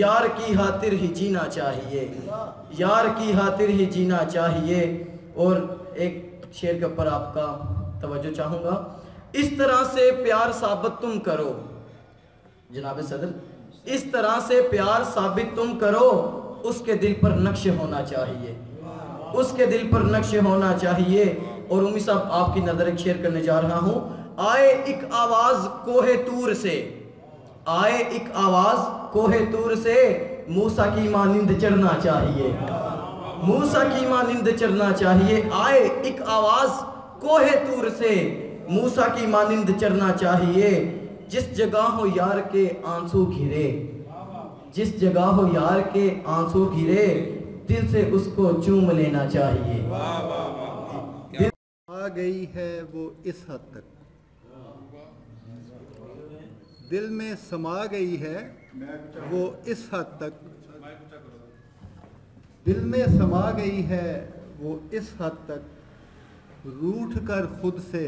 یار کی خاطر ہی جینا چاہیے، یار کی خاطر ہی جینا چاہیے۔ اور ایک شعر کے اوپر آپ کا توجہ چاہوں گا۔ اس طرح سے پیار ثابت تم کرو، جناب صدر، اس طرح سے پیار ثابت تم کرو، اس کے دل پر نقش ہونا چاہیے، اس کے دل پر نقش ہونا چاہیے۔ اور امی صاحب آپ کی نظر ایک شعر کرنے جا رہا ہوں۔ آئے ایک آواز کوہ طور سے، آئے ایک آواز کوہ طور سے، موسیٰ کی مانند چڑھنا چاہیے، موسیٰ کی مانند چڑھنا چاہیے۔ آئے ایک آواز کوہ طور سے، موسیٰ کی مانند چڑھنا چاہیے۔ جس جگہ ہو یار کے آنسو گھرے، جس جگہ ہو یار کے آنسو گھرے، دل سے اس کو چوم لینا چاہیے۔ آ گئی ہے وہ اس حد تک، دل میں سما گئی ہے وہ اس حد تک، دل میں سما گئی ہے وہ اس حد تک، روٹھ کر خود سے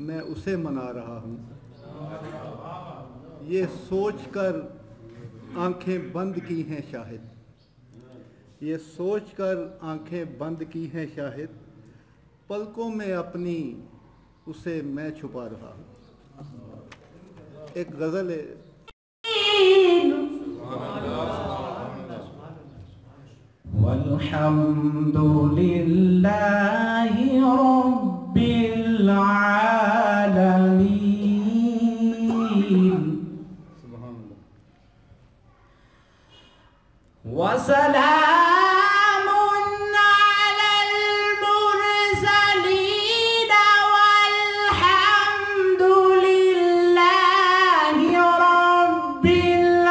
میں اسے منا رہا ہوں، یہ سوچ کر آنکھیں بند کی ہیں شاہد، یہ سوچ کر آنکھیں بند کی ہیں شاہد، پلکوں میں اپنی اسے میں چھپا رہا ہوں۔ ایک غزل ہے۔ والحمد للہ رب العالمین، وسلام على المرسلين، والحمد لله رب العالمين،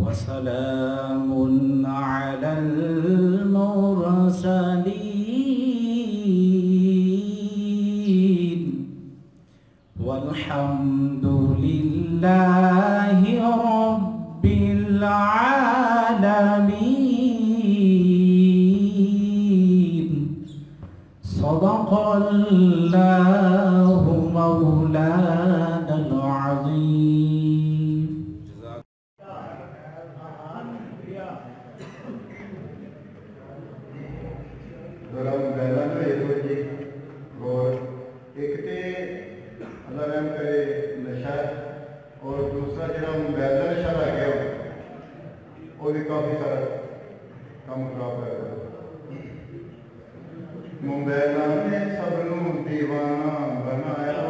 وسلام على المرسلين، والحمد لله رب العالمين، صدق الله مولانا العظيم۔ دوران بیلان میں یہ جی اور ایک تے اللہ رحم کرے نشہ، اور دوسرا جڑا موبائل کا نشہ رہ گیا وہ بھی کافی سارا کام خراب کر رہا ہے۔ موبائل نے سب نو دیوانہ بنایا،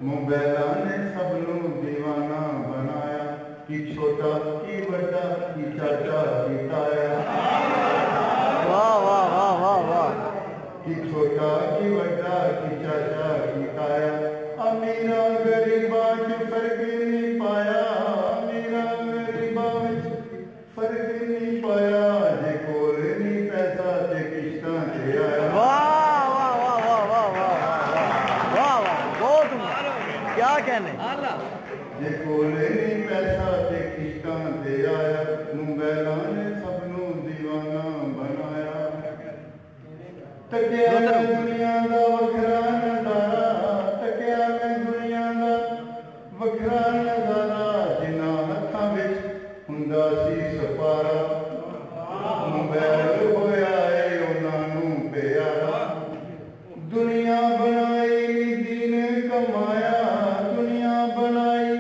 موبائل نے سب نو دیوانہ بنایا، کی چھوٹا کی بڑا کی چاچا کی تایا، کی چھوٹا کی بڑا کی چاچا کی تایا، امیرا غریباں چ فرق نہیں پایا، امیرا غریباں چ فرق نہیں پایا، جے کول نہیں پیسہ تے کشتاں تے آیا۔ بہت کیا کہنے، جے کول نہیں پیسہ تے کشتاں تے آیا، موبائلاں نے سب نو دیوانہ بنایا۔ تکیا میں دنیا دا وکھرا نظارہ، تکیا میں دنیا دا وکھرا نظارہ، جنہاں ہتھاں وچ ہوندا سی سپارا، موبائل ہویا اے انہاں نوں پیارا۔ دنیا بنائی دین کمایا، دنیا بنائی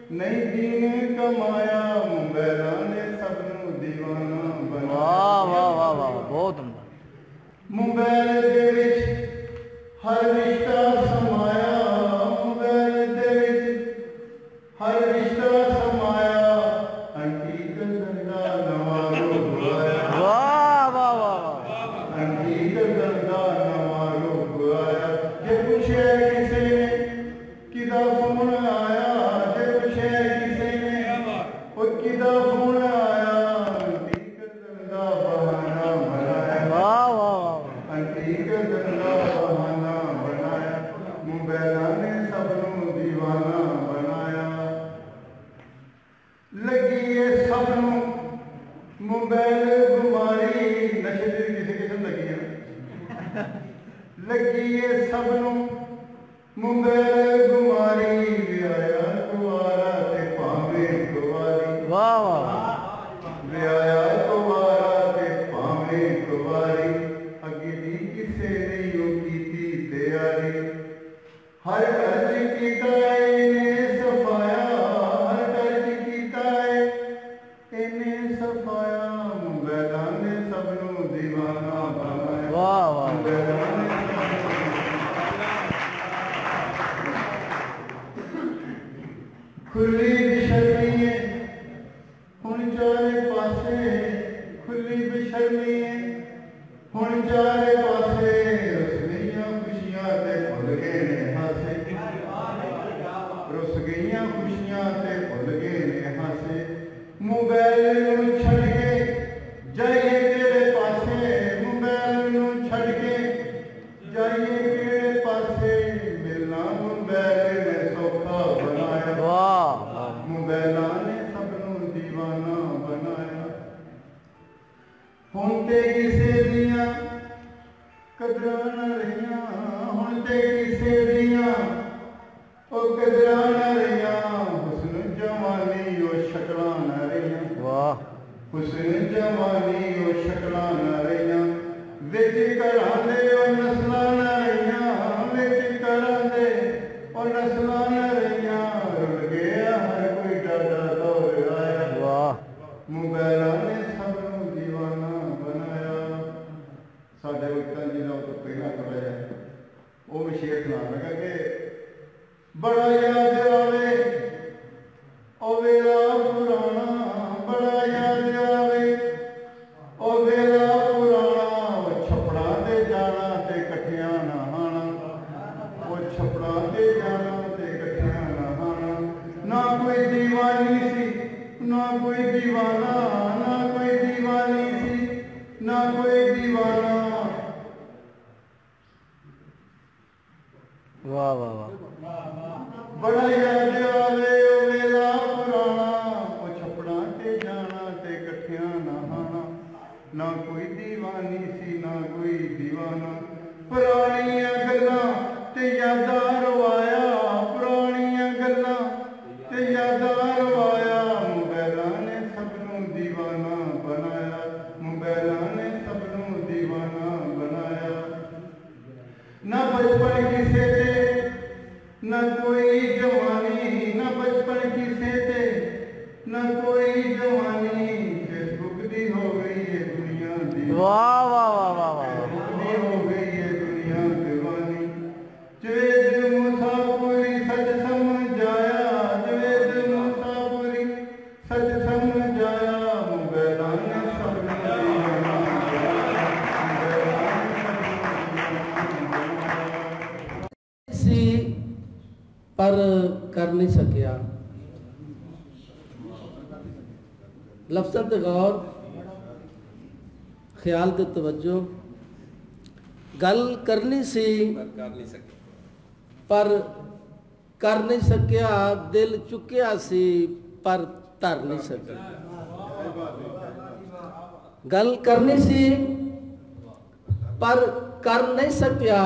نہیں دین کمایا، موبائلاں نے سب نو دیوانہ بنایا۔ بہت موبائل دے وچ ہر رشتہ سمایا، موبائل دے وچ ہر رشتہ سمایا، انٹی گردن دا نواں روپ آیا، انٹی گردن دا نواں روپ آیا۔ جے پوچھے کسے نے کدا فون آیا، جے پوچھے کسے نے او کدا فون آیا، انٹی گردن دا بہانہ بنایا، انٹی گردن لگیے سب نو منگل گماری ویایا گوارا تے پاویں گواری واہ واہ ویایا گوارا تے پاویں گواری اگے دی کسے نہیں کیتی تیاری ہر کج کیتا اینے صفایا ہر کج کیتا اینے صفایا منگلاں نے سب نو دیوانہ بنایا واہ واہ کھلی بشرمی ہے ہن چارے پاسے کھلی بشرمی ہے ہن چارے پاسے رس گئیاں خوشیاں تے بھل گئے نے ہاسے رس گئیاں خوشیاں تے بھل گئے نے ہاسے موبائل نو چھڑ کے جائیے کیڑے پاسے موبائل نو چھڑ کے جائیے کیڑے پاسے ملنا موبائل نے سوکھا بنایا واہ موبائلاں نے سب نو دیوانہ بنایا ہن تے کسے دیاں قدراں نہ رہیاں ہن تے کسے دیاں او قدراں نہ رہیاں حسن جوانی او شکلاں نہ رہیاں واہ حسن جوانی او شکلاں نہ رہیاں وچ گھراں دے او نسلاں نہ رہیاں وچ گھراں دے او نسلاں نہ رہیاں رل گیا ہر کوئی ڈاڈا دور آیا واہ موبائلاں نے سب نو دیوانہ بنایا ساڈے وقتاں جی دا تو پہلا کریا وہ بھی شعر سنان لگا کہ بڑا یاد آوے او ویلا پرانا بڑا یاد آوے او ویلا پرانا او چھپڑا تے جانا تے کٹھیاں نہانا او چھپڑا تے جانا تے کٹھیاں نہانا نہ کوئی دیوانی سی نہ کوئی دیوانہ نہ کوئی دیوانی سی نہ کوئی دیوانہ واہ واہ واہ بڑا یاد آوے او ویلا پرانا او چھپڑاں تے جانا تے کٹھیاں نہانا نہ کوئی دیوانی سی نہ کوئی دیوانہ پرانیاں گلاں تے یاداں روایا پرانیاں گلاں تے یاداں روایا موبائلاں نے سب نو دیوانہ بنایا موبائلاں نے سب نو دیوانہ بنایا نہ بچپن کسے تے نہ کوئی جوانی نہ بچپن کسے تے نہ کوئی جوانی فیس بک دی ہو گئی ہے دنیا دی واہ واہ واہ واہ واہ دی ہو گئی ہے دنیا دیوانی جوید مسافری سچ سمجھایا جوید مسافری سچ سمجھایا موبائلاں نے سب نو دیوانہ سی پر کر نہیں سکیا لفظاں تے غور خیال تے توجہ گل کرنی سی پر کر نہیں سکیا دل چکیا سی پر تر نہیں سکیا گل کرنی سی پر کر نہیں سکیا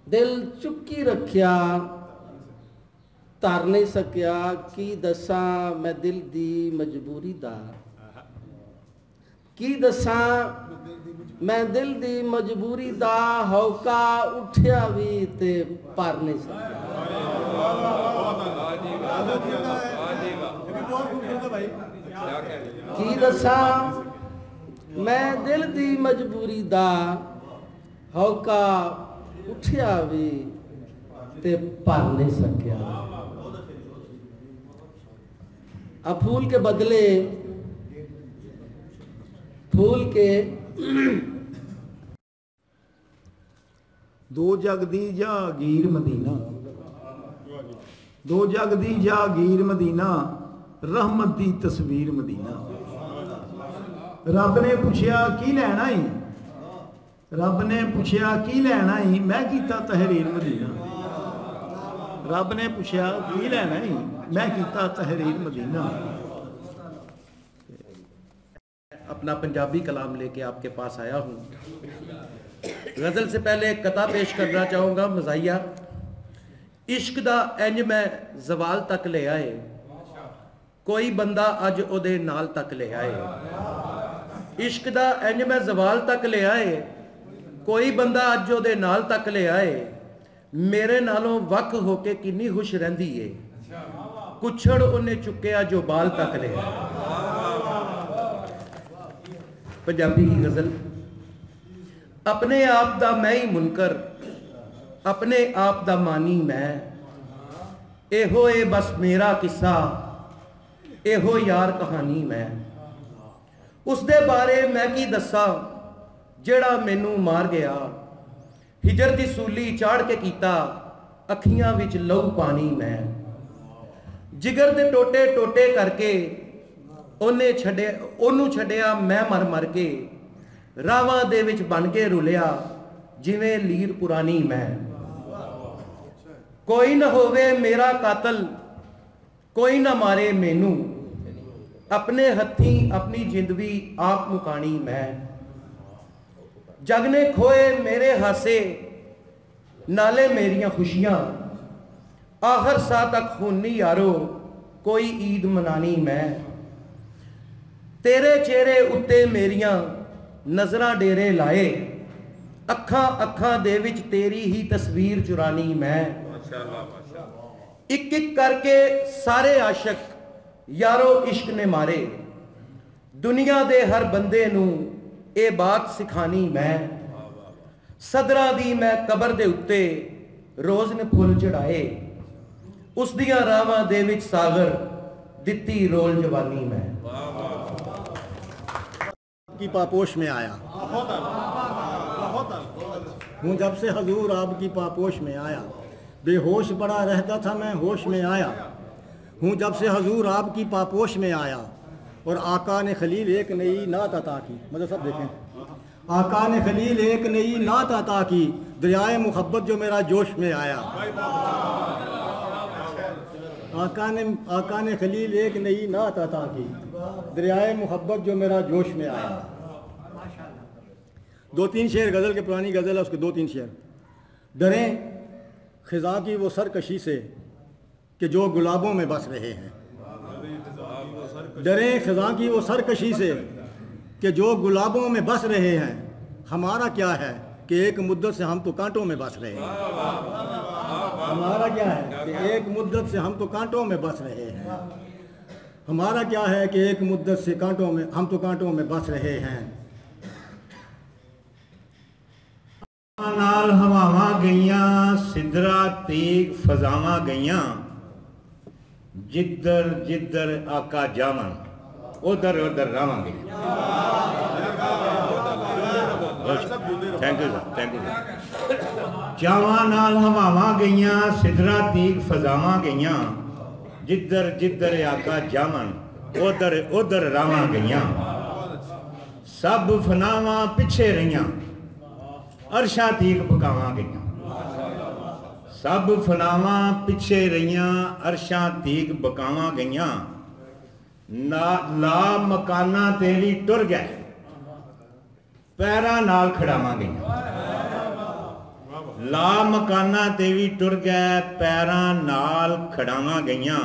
دل چکی رکھیا تر نہیں سکیا کی دساں میں دل دی مجبوری دا کی دساں میں دل دی مجبوری دا ہوکا اٹھیا بھی تے پر نہیں سکیا کی دساں میں دل دی مجبوری دا ہوکا اٹھیا بھی تے پر نہیں سکیا اب پھول کے بدلے پھول کے دو جگ دی جاگیر مدینہ دو جگ دی جاگیر مدینہ رحمت دی تصویر مدینہ رب نے پوچھیا کی لینا ہی رب نے پوچھیا کی لینا ہی میں کیتا تحریر مدینہ رب نے پوچھیا کی لینا ہی میں کیتا تحریر مدینہ اپنا پنجابی کلام لے کے آپ کے پاس آیا ہوں غزل سے پہلے ایک قطع پیش کرنا چاہوں گا مزاحیہ. عشق دا انج میں زوال تک لے آئے, کوئی بندہ اج او دے نال تک لے آئے. عشق دا انج میں زوال تک لے آئے, کوئی بندہ اج او دے نال تک لے آئے. میرے نالوں وق ہو کے کنی خوش رہندی ہے, کچھڑ انہیں چکیا جو بال تک لے آئے. پنجابی کی غزل. اپنے آپ دا میں ہی منکر, اپنے آپ دا مانی میں, ایہو اے بس میرا قصہ, ایہو یار کہانی میں. اس دے بارے میں کی دسا جڑا مینوں مار گیا, ہجر دی سولی چاڑ کے کیتا اکھیاں وچ لہو پانی میں. جگر دے ٹوٹے ٹوٹے کر کے انہوں چھڈیا میں مر مر کے, راواں دے وچ بن کے رلیا جویں لیر پرانی میں. کوئی نہ ہووے میرا قاتل, کوئی نہ مارے مینوں, اپنے ہتھیں اپنی جندوی آپ مکانی میں. جگ نے کھوئے میرے ہاسے نالے میریاں خوشیاں, آخر سا تک خونی یارو کوئی عید منانی میں. تیرے چہرے اتے میریاں نظراں ڈیرے لائے, اکھاں اکھاں دے وچ تیری ہی تصویر چرانی میں. ایک ایک کر کے سارے عاشق یارو عشق نے مارے, دنیا دے ہر بندے نوں اے بات سکھانی میں. صدراں دی میں قبر دے اتے روز نے پھول چڑھائے, اس دیاں راواں دے وچ ساغر دتی رول جوانی میں. کی پاپوش میں آیا ہوں, جب سے حضور آپ کی پاپوش میں آیا, بے ہوش پڑا رہتا تھا میں ہوش میں آیا ہوں. جب سے حضور آپ کی پاپوش میں آیا, اور آقا نے خلیل ایک نئی نعت عطا کی. مطلب سب دیکھیں, آقا نے خلیل ایک نئی نعت عطا کی, دریائے محبت جو میرا جوش میں آیا. آقا نے خلیل ایک نئی نعت عطا کی, دریائے محبت جو میرا جوش میں آیا. دو تین شعر غزل کے, پرانی غزل ہے اس کے دو تین شعر. ڈریں خزاں کی وہ سرکشی سے کہ جو گلابوں میں بس رہے ہیں. ڈریں خزاں کی وہ سرکشی سے کہ جو گلابوں میں بس رہے ہیں. ہمارا کیا ہے کہ ایک مدت سے ہم تو کانٹوں میں بس رہے ہیں. ہمارا کیا ہے کہ ایک مدت سے ہم تو کانٹوں میں بس رہے ہیں. ہمارا کیا ہے کہ ایک مدت سے ہم تو کانٹوں میں بس رہے ہیں. نال ہواواں گئیاں, سدرا تیگ فضاواں گئیاں, جدر جدر آقا جاواں, ادھر ادھر راواں گئیاں. Thank you sir, thank you. جاواں نال ہواواں گئیاں, سدرا تیگ فضاواں گئیاں, جدر جدر آقا جاواں, ادھر ادھر راواں گئیاں. سب فناواں پچھے رہیاں, عرشاں تیک پکاواں گئیاں. سب فناواں پچھے رہیاں, عرشاں تیک بکاواں گئیاں. لا مکاناں تیری ٹر گئے, پیراں نال کھڑاواں گئیاں. لا مکاناں تیری ٹر گئے, پیراں نال کھڑاواں گئیاں.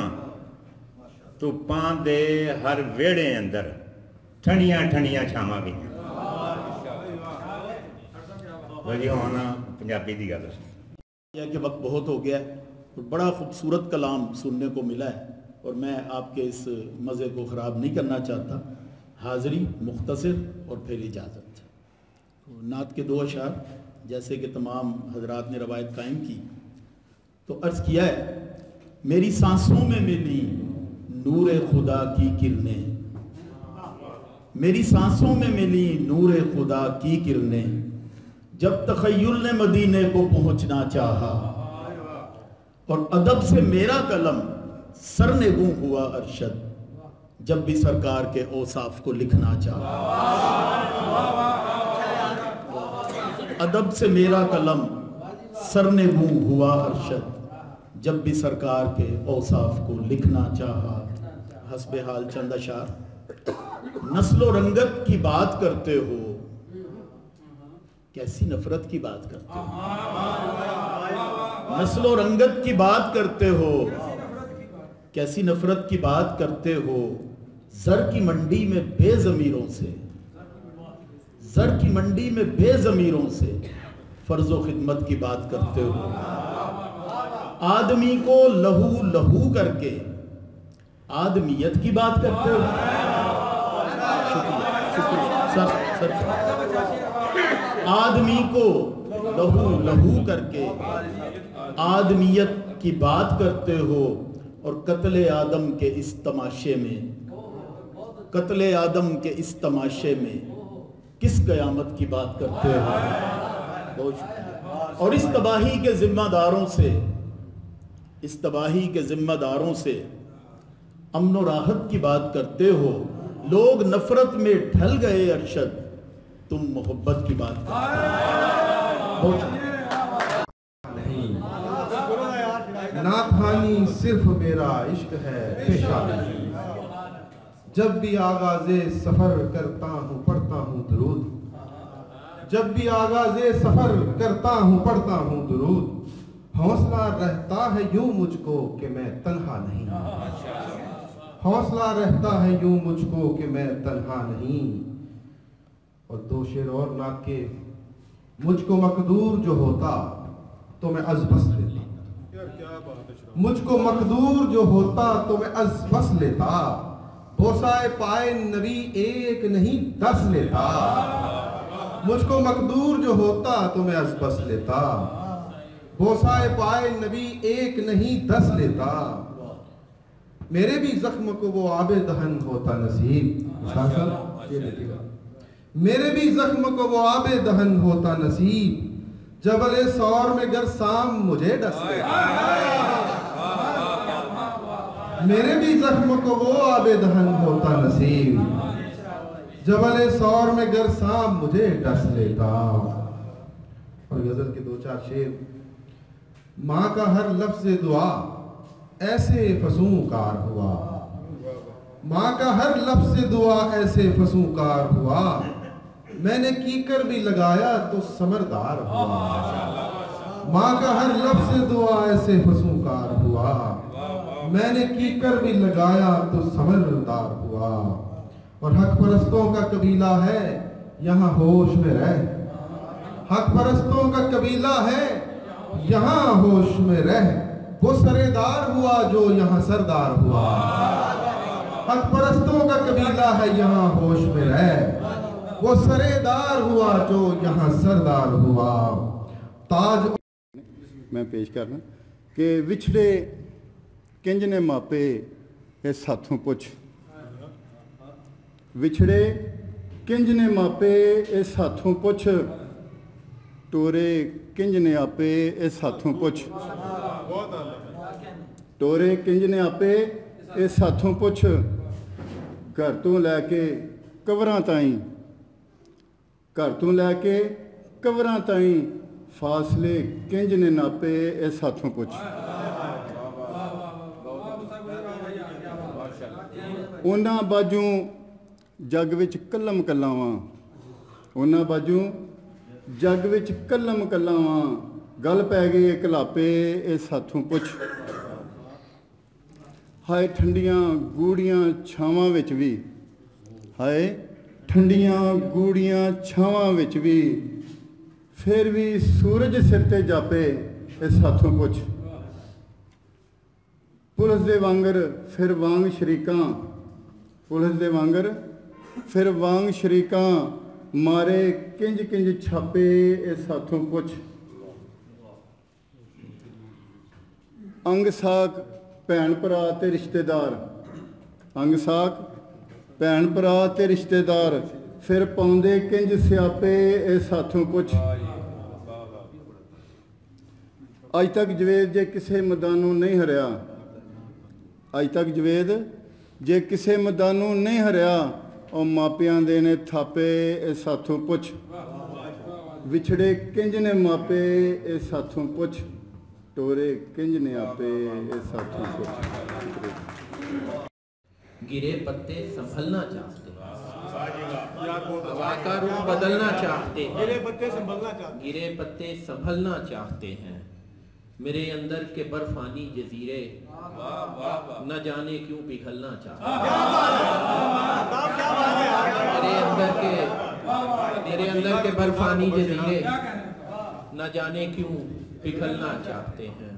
دھوپاں دے ہر ویڑے اندر ٹھنڈیاں ٹھنڈیاں چھاواں گئیاں. پنجابی دی گل ہے کہ وقت بہت ہو گیا ہے اور بڑا خوبصورت کلام سننے کو ملا ہے, اور میں آپ کے اس مزے کو خراب نہیں کرنا چاہتا. حاضری مختصر اور پھر اجازت. نعت کے دو اشعار جیسے کہ تمام حضرات نے روایت قائم کی, تو عرض کیا ہے, میری سانسوں میں ملی نور خدا کی کرنیں, میری سانسوں میں ملی نور خدا کی کرنیں, جب تخیل نے مدینے کو پہنچنا چاہا, اور ادب سے میرا قلم سرنگوں ہوا ارشد, جب بھی سرکار کے اوصاف کو لکھنا چاہا. ادب سے میرا قلم سرنگوں ہوا ارشد, جب بھی سرکار کے اوصاف کو لکھنا چاہا. حسب حال چند اشعار. نسل و رنگت کی بات کرتے ہو, کیسی نفرت کی بات کرتے ہو، نسل و رنگت کی بات کرتے ہو، کیسی نفرت کی بات کرتے ہو، زر کی منڈی میں بے ضمیروں سے، زر کی منڈی میں بے ضمیروں سے فرض و خدمت کی بات کرتے ہو، آدمی کو لہو لہو کر کے آدمیت کی بات کرتے ہو۔ سر آدمی کو لہو لہو کر کے آدمیت کی بات کرتے ہو، اور قتل آدم کے اس تماشے میں، قتل آدم کے اس تماشے میں کس قیامت کی بات کرتے ہو؟ بہت شکریہ۔ اور اس تباہی کے ذمہ داروں سے، اس تباہی کے ذمہ داروں سے امن و راحت کی بات کرتے ہو۔ لوگ نفرت میں ڈھل گئے ارشد، تم محبت کی بات کرتے ہو۔ بہت شکریہ۔ ناخوانی صرف میرا عشق ہے پیشہ نہیں، جب بھی آغاز سفر کرتا ہوں پڑھتا ہوں درود، جب بھی آغاز سفر کرتا ہوں پڑھتا ہوں درود، حوصلہ رہتا ہے یوں مجھ کو کہ میں تنہا نہیں، حوصلہ رہتا ہے یوں مجھ کو کہ میں تنہا نہیں۔ اور دو شعر اور نعت کے، مجھ کو مقدور جو ہوتا تو میں از بس لیتا، مجھ کو مقدور جو ہوتا تو میں از بس لیتا، بوسائے پائے نبی ایک نہیں 10 لیتا، مجھ کو مقدور جو ہوتا تو میں از بس لیتا، بوسائے پائے نبی ایک نہیں 10 لیتا، میرے بھی زخم کو وہ آب دہن ہوتا نصیب، میرے بھی زخم کو وہ آب دہن ہوتا نصیب، جبل سور میں گر سام مجھے ڈس لیتا، میرے بھی زخم کو وہ آب دہن ہوتا نصیب، جبل سور میں گر سام مجھے ڈس لیتا۔ اور غزل کے 2-4 شعر۔ ماں کا ہر لفظ دعا ایسے فسونکار ہوا، ماں کا ہر لفظ دعا ایسے فسونکار ہوا، میں نے کیکر بھی لگایا تو سمردار ہوا، ماں کا ہر لفظ دعا ایسے فسونکار ہوا، میں نے کیکر بھی لگایا تو سمردار ہوا۔ اور حق پرستوں کا قبیلہ ہے یہاں ہوش میں رہ، حق پرستوں کا قبیلہ ہے یہاں ہوش میں رہ، وہ سردار ہوا جو یہاں سردار ہوا، حق پرستوں کا قبیلہ ہے یہاں ہوش میں رہ، وہ سردار ہوا جو یہاں سردار ہوا۔ تاج میں پیش کرنا کہ وچھڑے کنج نے ماپے اس ہاتھوں پوچھ، وچھڑے کنج نے ماپے اس ہاتھوں پوچھ، ٹورے کنج نے آپے اس ہاتھوں پوچھ، ٹورے کنج نے آپے اس ہاتھوں پوچھ، گھر تو لے کے کبراں تائیں، گھر تو لے کے کبراں تائیں، فاصلے کنج نے ناپے اس ہاتھوں پوچھ، ਉਹਨਾਂ ਬਾਜੂ ਜੱਗ ਵਿੱਚ ਕੱਲਮ ਕੱਲਾਵਾਂ, ਉਹਨਾਂ ਬਾਜੂ ਜੱਗ ਵਿੱਚ ਕੱਲਮ ਕੱਲਾਵਾਂ, ਗੱਲ ਪੈ ਗਈ ਘਲਾਪੇ ਇਸ ਹੱਥੋਂ ਪੁੱਛ, ਹਾਏ ਠੰਡੀਆਂ ਗੂੜੀਆਂ ਛਾਵਾਂ ਵਿੱਚ ਵੀ, ਹਾਏ ਠੰਡੀਆਂ ਗੂੜੀਆਂ ਛਾਵਾਂ ਵਿੱਚ ਵੀ, ਫਿਰ ਵੀ ਸੂਰਜ ਸਿਰ ਤੇ ਜਾਪੇ ਇਸ ਹੱਥੋਂ ਪੁੱਛ, ਪੁਲਿਸ ਦੇ ਵਾਂਗਰ ਫਿਰ ਵਾਂਗ ਸ਼ਰੀਕਾਂ, ਪੁਲਿਸ ਦੇ ਵਾਂਗਰ ਫਿਰ ਵਾਂਗ ਸ਼ਰੀਕਾਂ, ਮਾਰੇ ਕਿੰਜ ਕਿੰਜ ਛਾਪੇ ਇਸ ਹੱਥੋਂ ਪੁੱਛ, ਅੰਗ ਸਾਕ ਭੈਣ ਭਰਾ ਤੇ ਰਿਸ਼ਤੇਦਾਰ, ਅੰਗ ਸਾਕ ਭੈਣ ਭਰਾ ਤੇ ਰਿਸ਼ਤੇਦਾਰ, ਫਿਰ ਪਾਉਂਦੇ ਕਿੰਜ ਸਿਆਪੇ ਇਸ ਹੱਥੋਂ ਪੁੱਛ। ਅੱਜ ਤੱਕ ਜਵੇਦ ਜੇ ਕਿਸੇ ਮੈਦਾਨੋਂ ਨਹੀਂ ਹਰਿਆ, ਅੱਜ ਤੱਕ ਜਵੇਦ ਜੇ ਕਿਸੇ ਮੈਦਾਨੋਂ ਨਹੀਂ ਹਰਿਆ, ਉਹ ਮਾਪਿਆਂ ਦੇ ਨੇ ਥਾਪੇ ਇਸ ਹੱਥੋਂ ਪੁੱਛ, ਵਿਛੜੇ ਕਿੰਜ ਨੇ ਮਾਪੇ ਇਸ ਹੱਥੋਂ ਪੁੱਛ, ਟੋਰੇ ਕਿੰਜ ਨੇ ਆਪੇ ਇਸ ਹੱਥੋਂ ਪੁੱਛ। گرے پتے سنبھلنا چاہتے ہیں، آقا رخ بدلنا چاہتے ہیں، گرے پتے سنبھلنا چاہتے ہیں، گرے پتے سنبھلنا چاہتے ہیں، میرے اندر کے برفانی جزیرے نہ جانے کیوں پگھلنا چاہتے ہیں، میرے اندر کے برفانی جزیرے نہ جانے کیوں پگھلنا چاہتے ہیں،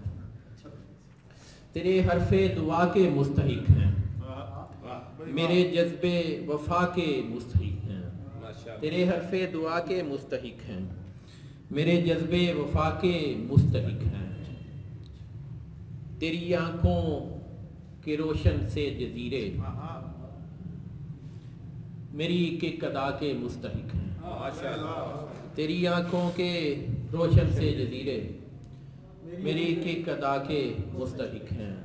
تیرے حرف دعا کے مستحق ہیں، میرے جذبے وفا کے مستحق ہیں، تیرے حرف دعا کے مستحق ہیں، میرے جذبے وفا کے مستحق ہیں، تیری آنکھوں کے روشن سے جزیرے میری ایک ایک ادا کے مستحق ہیں، تیری آنکھوں کے روشن سے جزیرے میری ایک ایک ادا کے مستحق ہیں۔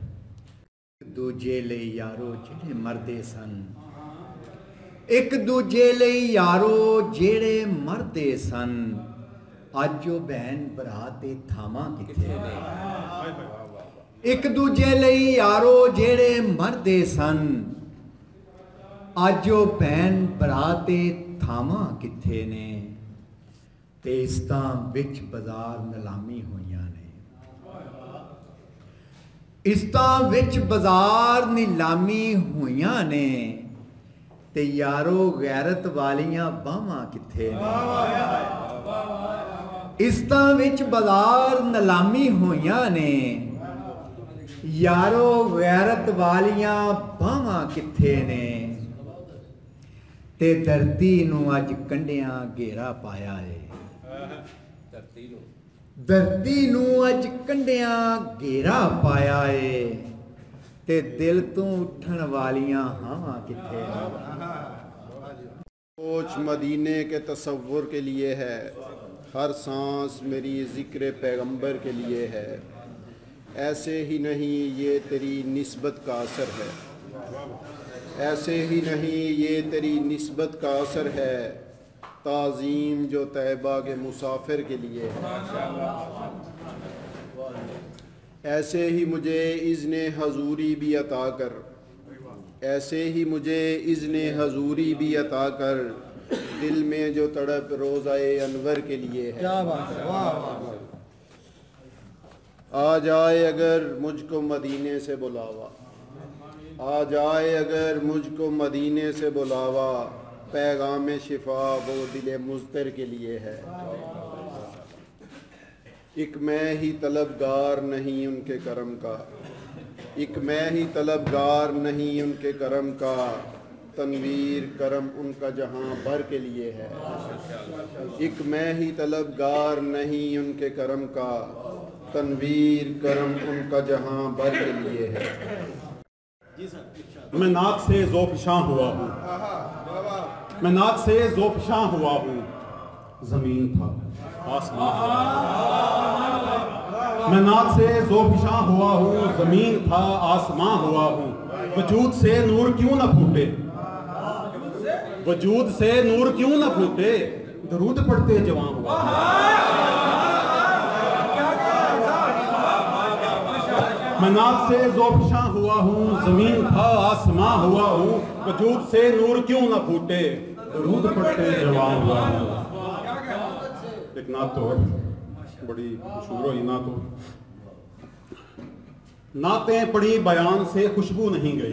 دوجے لئی یارو جڑے مردے سن، ایک دوجے لئی یارو جڑے مردے سن، اج جو بہن برا تے تھاواں کتھے نے، ایک دوجے لئی یارو جڑے مردے سن، اج جو بہن برا تے تھاواں کتھے نے، تے اس طرح وچ بازار نیلامی ہوئیاں نے، اس طرح وچ بازار نیلامی ہوئیاں نے، تے یارو غیرت والیاں باواں کتھے نے، اس طرح وچ بازار نیلامی ہوئیاں نے، یارو غیرت والیاں باواں کتھے نے، تے دھرتی نو اج کنڈیاں گھیرا پایا ہے، دھرتی نو اج کنڈیاں گھیرا پایا ہے، تے دل تو اٹھن والیاں ہاواں کتھے ہیں۔ سوچ مدینے کے تصور کے لیے ہے، ہر سانس میری ذکر پیغمبر کے لیے ہے، ایسے ہی نہیں یہ تیری نسبت کا اثر ہے، ایسے ہی نہیں یہ تیری نسبت کا اثر ہے، تعظیم جو طیبہ کے مسافر کے لیے ہے، ایسے ہی مجھے اذن حضوری بھی عطا کر، ایسے ہی مجھے اذن حضوری بھی عطا کر، دل میں جو تڑپ روزہ انور کے لیے ہے، آ جائے اگر مجھ کو مدینے سے بلاوا، آ جائے اگر مجھ کو مدینے سے بلاوا، پیغام شفا وہ دل مضطر کے لیے ہے، ایک میں ہی طلبگار نہیں ان کے کرم کا، ایک میں ہی طلبگار نہیں ان کے کرم کا، تنویر کرم ان کا جہاں بھر کے لیے ہے، ایک میں ہی طلبگار نہیں ان کے کرم کا، تنویر کرم ان کا جہاں بھر کے لیے ہے۔ میں ناک سے ذوفشاں ہوا ہوں، میں ناک سے ذوفشاں ہوا ہوں، زمین تھا آسمان تھا، میں ناک سے ذوفشاں ہوا ہوں، زمین تھا آسمان ہوا ہوں، وجود سے نور کیوں نہ پھوٹے، وجود سے نور کیوں نہ پھوٹے، درود پڑھتے جوان ہوا ہوں، میں ناک سے ذوفشاں ہوا ہوں، زمین تھا آسمان ہوا ہوں، وجود سے نور کیوں نہ پھوٹے، درود پڑھتے جوان ہوا ہوں۔ ایک نعت تو ہے بڑی مشہور ہوئی نعت، نعتیں پڑھی بیان سے خوشبو نہیں گئی،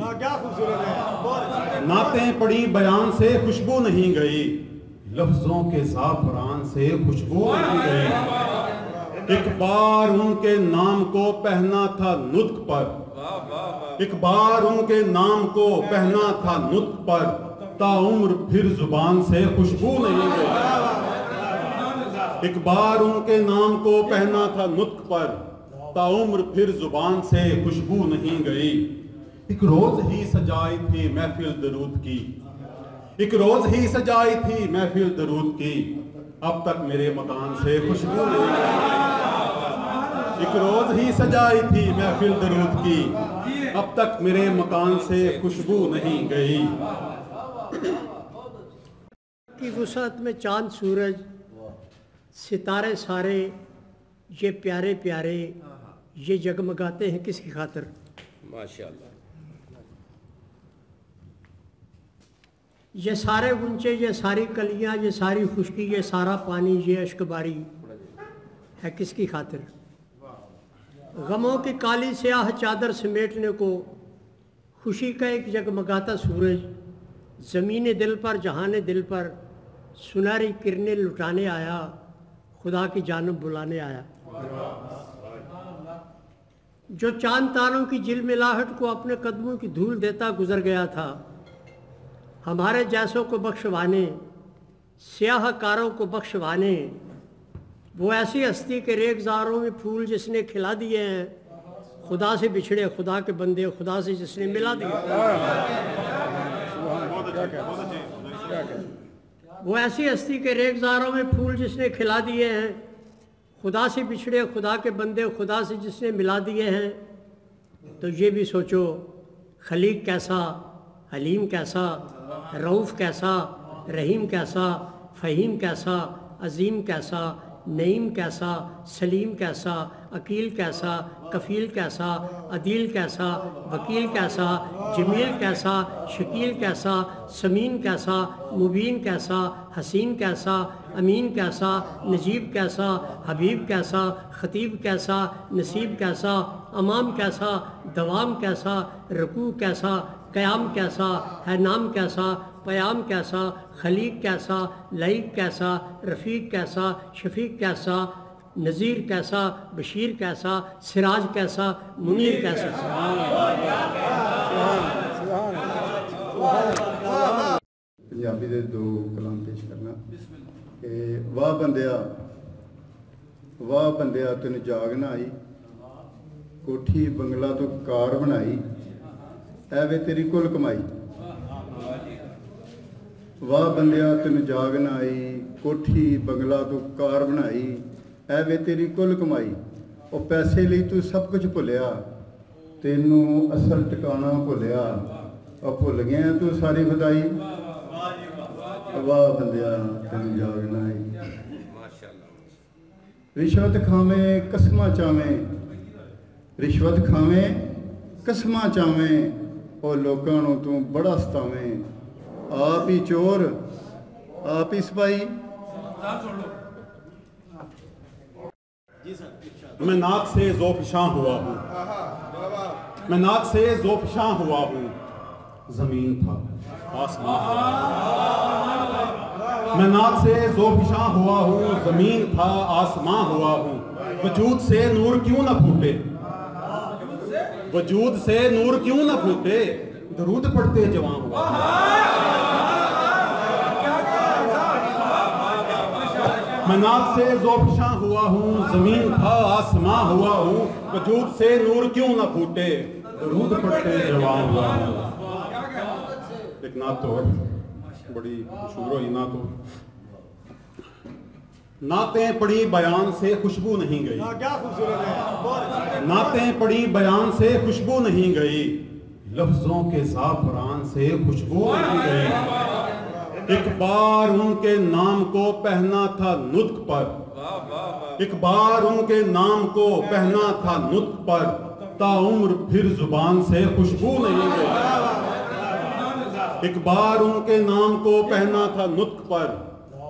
نعتیں پڑھی بیان سے خوشبو نہیں گئی، لفظوں کے زعفران سے خوشبو نہیں گئی، ایک بار ان کے نام کو پہنا تھا نطق پر، ایک بار ان کے نام کو پہنا تھا نطق پر، تا عمر پھر زبان سے خوشبو نہیں گئی، ایک بار ان کے نام کو پہنا تھا نطق پر، تا عمر پھر زبان سے خوشبو نہیں گئی، ایک روز ہی سجائی تھی محفل درود کی، ایک روز ہی سجائی تھی محفل درود کی، اب تک میرے مکان سے خوشبو نہیں گئی، ایک روز ہی سجائی تھی محفل درود کی، اب تک میرے مکان سے خوشبو نہیں گئی۔ کی وسعت میں چاند سورج ستارے سارے یہ پیارے پیارے یہ جگمگاتے ہیں کس کی خاطر؟ ماشاءاللہ۔ یہ سارے غنچے، یہ ساری کلیاں، یہ ساری خشکی، یہ سارا پانی، یہ اشک باری ہے کس کی خاطر؟ غموں کی کالی سیاہ چادر سمیٹنے کو خوشی کا ایک جگمگاتا سورج زمین دل پر، جہان دل پر سنہری کرنیں لٹانے آیا، خدا کی جانب بلانے آیا۔ جو چاند تاروں کی جل ملاحٹ کو اپنے قدموں کی دھول دیتا گزر گیا تھا، ہمارے جیسوں کو بخشوانے، سیاہ کاروں کو بخشوانے، وہ ایسی ہستی کے ریگزاروں میں پھول جس نے کھلا دیے ہیں، خدا سے بچھڑے خدا کے بندے خدا سے جس نے ملا دیے۔ وہ ایسی ہستی کے ریگزاروں میں پھول جس نے کھلا دیے ہیں، خدا سے بچھڑے خدا کے بندے خدا سے جس نے ملا دیے ہیں۔ تو یہ بھی سوچو خلیق کیسا، حلیم کیسا، رؤوف کیسا، رحیم کیسا، فہیم کیسا، عظیم کیسا، نعیم کیسا، سلیم کیسا، عقیل کیسا، کفیل کیسا، عدیل کیسا، وکیل کیسا، جمیل کیسا، شکیل کیسا، سمین کیسا، مبین کیسا، حسین کیسا، امین کیسا، نجیب کیسا، حبیب کیسا، خطیب کیسا، نصیب کیسا، امام کیسا، دوام کیسا، رکوع کیسا، قیام کیسا، ہے نام کیسا، پیام کیسا، خلیق کیسا، لعیق کیسا، رفیق کیسا، شفیق کیسا، نذیر کیسا، بشیر کیسا، سراج کیسا، منیر کیسا۔ پنجابی دے دو کلام پیش کرنا کہ واہ بندیا تین جاگ نہ آئی، کوٹھی بنگلہ تو کار بنائی، اے وے تیری کل کمائی۔ واہ بندیا تین جاگ نہ آئی، کوٹھی بنگلہ تو کار بنائی، اے وے تیری کل کمائی۔ او پیسے ਲਈ ਤੂੰ ਸਭ ਕੁਝ ਭੁੱਲਿਆ, ਤੈਨੂੰ ਅਸਲ ਟਿਕਾਣਾ ਭੁੱਲਿਆ, ਉਹ ਭੁੱਲ ਗਿਆ ਤੂੰ ਸਾਰੀ ਖੁਦਾਈ। ਵਾਹ ਬੰਦਿਆ ਤੈਨੂੰ ਜਾਗ ਨਾ ਆਈ। ਰਿਸ਼ਵਤ ਖਾਵੇਂ ਕਸਮਾਂ ਚਾਵੇਂ, ਰਿਸ਼ਵਤ ਖਾਵੇਂ ਕਸਮਾਂ ਚਾਵੇਂ, ਉਹ ਲੋਕਾਂ ਨੂੰ ਤੂੰ ਬੜਾ ਸਤਾਵੇਂ। آپ ہی چور آپ ہی سپاہی۔ میں ناک سے ذوفشاں ہوا ہوں، میں ناک سے ذوفشاں ہوا ہوں، زمین تھا آسمان تھا۔ میں ناک سے ذوفشاں ہوا ہوں، زمین تھا آسمان ہوا ہوں۔ وجود سے نور کیوں نہ پھوٹے، وجود سے نور کیوں نہ پھوٹے، درود پڑھتے جوان ہوا ہوں۔ میں ناک سے ذوفشاں ہوا ہوں، زمین تھا آسمان ہوا ہوں، وجود سے نور کیوں نہ پھوٹے، درود پڑھتے جوان ہوا ہوں۔ ایک نعت تو ہے بڑی مشہور ہوئی نعت ہو، نعتیں پڑھی بیان سے خوشبو نہیں گئی، نعتیں پڑھی بیان سے خوشبو نہیں گئی، لفظوں کے زعفران سے خوشبو نہیں گئی۔ ایک بار ان کے نام کو پہنا تھا نطق پر، ایک بار ان کے نام کو پہنا تھا نطق پر، تا عمر پھر زبان سے خوشبو نہیں گئی۔ ایک بار ان کے نام کو پہنا تھا نطق پر،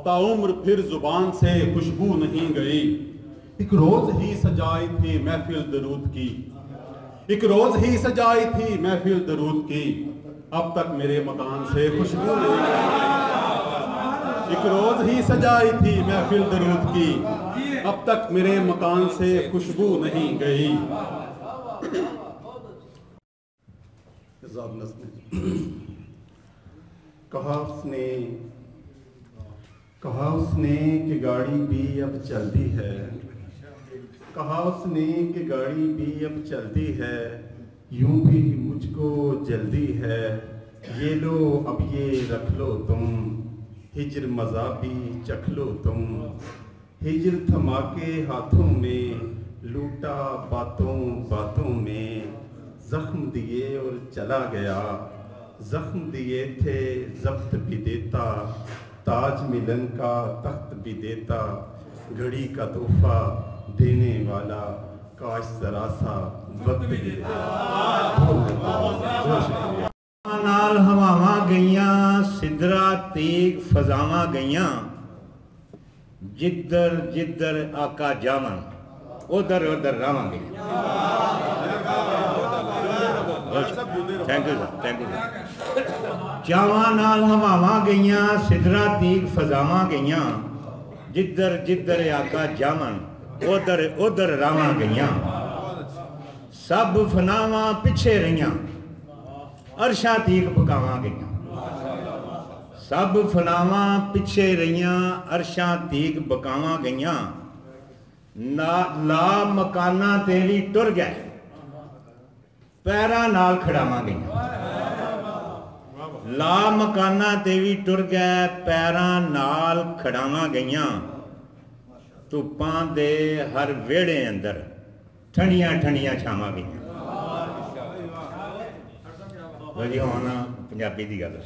تا عمر پھر زبان سے خوشبو نہیں گئی۔ ایک روز ہی سجائی تھی محفل درود کی، ایک روز ہی سجائی تھی محفل درود کی، اب تک میرے مکان سے خوشبو نہیں گئی۔ ایک روز ہی سجائی تھی محفل درود کی، اب تک میرے مکان سے خوشبو نہیں گئی۔ کہا اس نے کہ گاڑی بھی اب چلتی ہے، کہا اس نے کہ گاڑی بھی اب چلتی ہے، یوں بھی مجھ کو جلدی ہے، یہ لو اب یہ رکھ لو تم، ہجر مذابی چکھ لو تم، ہجر تھما کے ہاتھوں میں، لوٹا باتوں باتوں میں، زخم دیے اور چلا گیا، زخم دیے تھے ضبط بھی دیتا، تاج ملن کا تخت بھی دیتا، گھڑی کا تحفہ دینے والا، کاش ذرا سا وقت بھی دیتا۔ نال ہواواں گئیاں سدرا ਫਜ਼ਾਵਾਂ ਗਈਆਂ ਜਿੱਧਰ ਜਿੱਧਰ ਆਕਾ ਜਾਵਨ ਉਧਰ ਉਧਰ ਰਾਵਾਂਗੇ। Thank you sir, thank you sir. ਚਾਵਾਂ ਨਾਲ ਹਵਾਵਾਂ ਗਈਆਂ, ਸਿਦਰਾ ਤੀਕ ਫਜ਼ਾਵਾਂ ਗਈਆਂ, ਜਿੱਧਰ ਜਿੱਧਰ ਆਕਾ ਜਾਵਨ ਉਧਰ ਉਧਰ ਰਾਵਾਂ ਗਈਆਂ। ਸਭ ਫਨਾਵਾਂ ਪਿੱਛੇ ਰਹੀਆਂ, ਅਰਸ਼ਾਂ ਤੀਕ ਪਕਾਵਾਂ ਗਈਆਂ। ਸਭ ਫਨਾਵਾਂ ਪਿੱਛੇ ਰਹੀਆਂ, ਅਰਸ਼ਾਂ ਤੀਕ ਬਕਾਵਾਂ ਗਈਆਂ। ਲਾ ਮਕਾਨਾਂ ਤੇ ਵੀ ਟੁਰ ਗਏ, ਪੈਰਾਂ ਨਾਲ ਖੜਾਵਾਂ ਗਈਆਂ। ਲਾ ਮਕਾਨਾਂ ਤੇ ਵੀ ਟੁਰ ਗਏ, ਪੈਰਾਂ ਨਾਲ ਖੜਾਵਾਂ ਗਈਆਂ। ਧੁੱਪਾਂ ਦੇ ਹਰ ਵਿਹੜੇ ਅੰਦਰ ਠੰਡੀਆਂ ਠੰਡੀਆਂ ਛਾਵਾਂ ਗਈਆਂ। ਜੀ ਹੁਣ ਪੰਜਾਬੀ ਦੀ ਗੱਲ